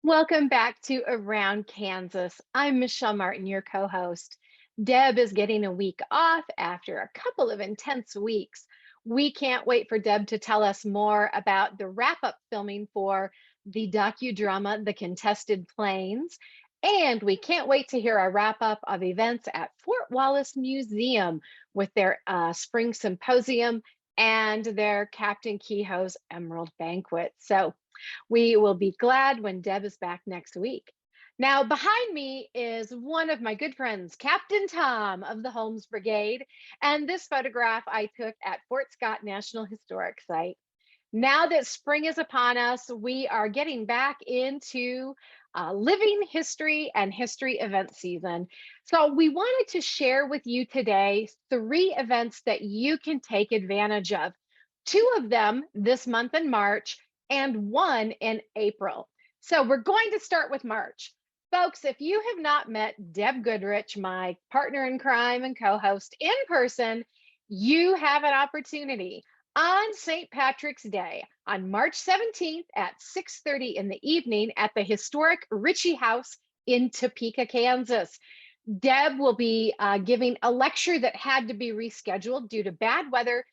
Welcome back to Around Kansas. I'm Michelle Martin, your co host. Deb is getting a week off after a couple of intense weeks. We can't wait for Deb to tell us more about the wrap up filming for the docudrama, The Contested Plains. And we can't wait to hear a wrap up of events at Fort Wallace Museum with their spring symposium and their Captain Kehoe's Emerald Banquet. So, we will be glad when Deb is back next week. Now, behind me is one of my good friends, Captain Tom of the Holmes Brigade, and this photograph I took at Fort Scott National Historic Site. Now that spring is upon us, we are getting back into living history and history event season. So, we wanted to share with you today 3 events that you can take advantage of. 2 of them this month in March and one in April. So, we're going to start with March. Folks, if you have not met Deb Goodrich, my partner in crime and co host, in person, you have an opportunity on St. Patrick's Day on March 17th at 6:30 in the evening at the historic Ritchie House in Topeka, Kansas. Deb will be giving a lecture that had to be rescheduled due to bad weather.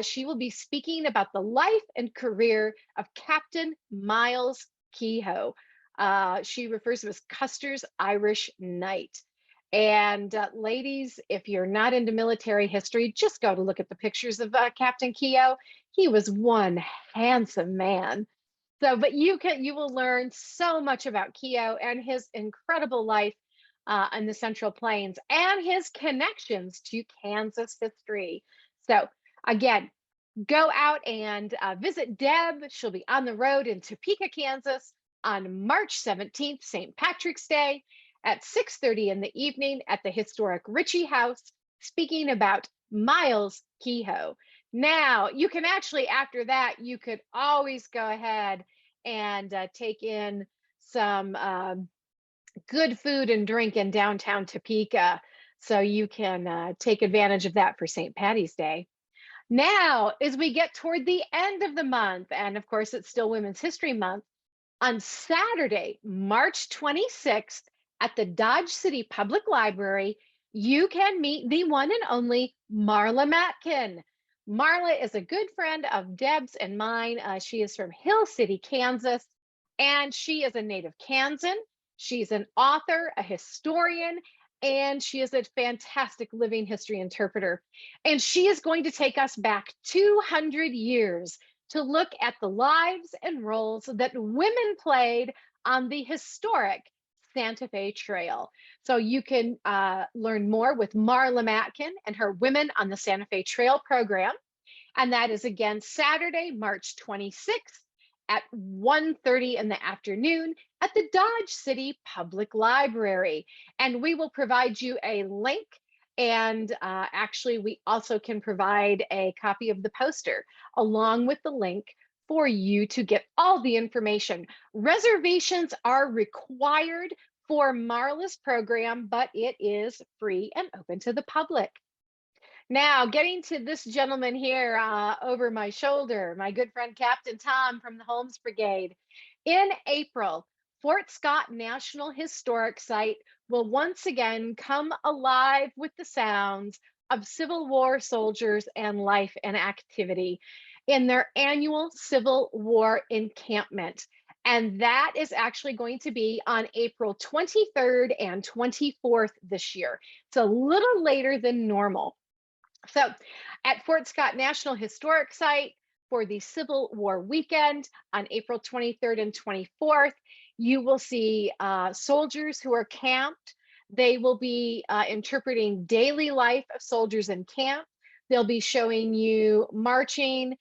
She will be speaking about the life and career of Captain Miles Kehoe. She refers to him as Custer's Irish Knight. And ladies, if you're not into military history, just go to look at the pictures of Captain Kehoe. He was one handsome man. So, but you will learn so much about Kehoe and his incredible life in the Central Plains and his connections to Kansas history. So, again, go out and visit Deb. She'll be on the road in Topeka, Kansas on March 17th, St. Patrick's Day at 6:30 in the evening at the historic Ritchie House, speaking about Miles Kehoe. Now, you can actually, after that, you could always go ahead and take in some good food and drink in downtown Topeka. So you can take advantage of that for St. Patty's Day. Now, as we get toward the end of the month, and of course, it's still Women's History Month, on Saturday, March 26th, at the Dodge City Public Library, you can meet the one and only Marla Matkin. Marla is a good friend of Deb's and mine. She is from Hill City, Kansas, and she is a native Kansan. She's an author, a historian, and she is a fantastic living history interpreter. And she is going to take us back 200 years to look at the lives and roles that women played on the historic Santa Fe Trail. So you can learn more with Marla Matkin and her Women on the Santa Fe Trail program. And that is again Saturday, March 26th at 1:30 in the afternoon at the Dodge City Public Library. And we will provide you a link. And actually, we also can provide a copy of the poster along with the link for you to get all the information. Reservations are required for Marla's program, but it is free and open to the public. Now, getting to this gentleman here over my shoulder, my good friend Captain Tom from the Holmes Brigade. In April, Fort Scott National Historic Site will once again come alive with the sounds of Civil War soldiers and life and activity in their annual Civil War encampment. And that is actually going to be on April 23rd and 24th this year. It's a little later than normal. So at Fort Scott National Historic Site for the Civil War weekend on April 23rd and 24th, you will see soldiers who are camped. They will be interpreting daily life of soldiers in camp. They'll be showing you marching,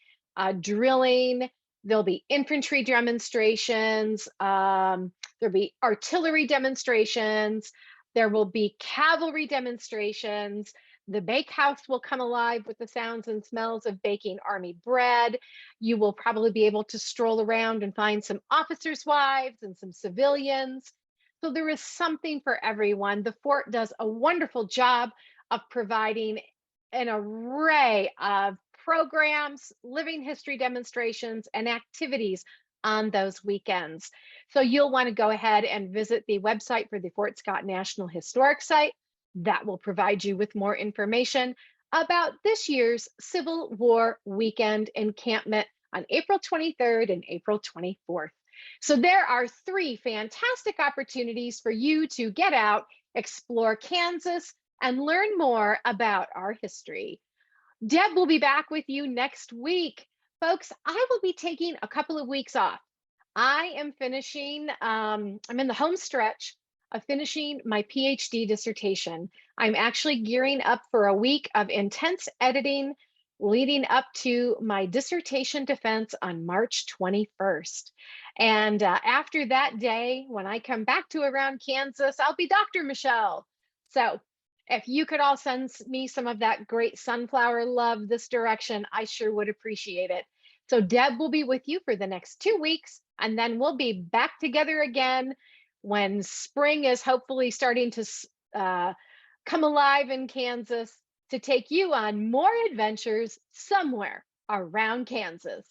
drilling. There'll be infantry demonstrations. There'll be artillery demonstrations. There will be cavalry demonstrations. The bakehouse will come alive with the sounds and smells of baking army bread. You will probably be able to stroll around and find some officers' wives and some civilians. So there is something for everyone. The fort does a wonderful job of providing an array of programs, living history demonstrations, and activities on those weekends. So you'll want to go ahead and visit the website for the Fort Scott National Historic Site. That will provide you with more information about this year's Civil War weekend encampment on April 23rd and April 24th. So there are three fantastic opportunities for you to get out, explore Kansas, and learn more about our history. Deb will be back with you next week. Folks, I will be taking a couple of weeks off. I am finishing, I'm in the home stretch of finishing my PhD dissertation. I'm actually gearing up for a week of intense editing leading up to my dissertation defense on March 21st. And after that day, when I come back to Around Kansas, I'll be Dr. Michelle. So if you could all send me some of that great sunflower love this direction, I sure would appreciate it. So Deb will be with you for the next 2 weeks, and then we'll be back together again when spring is hopefully starting to come alive in Kansas to take you on more adventures somewhere around Kansas.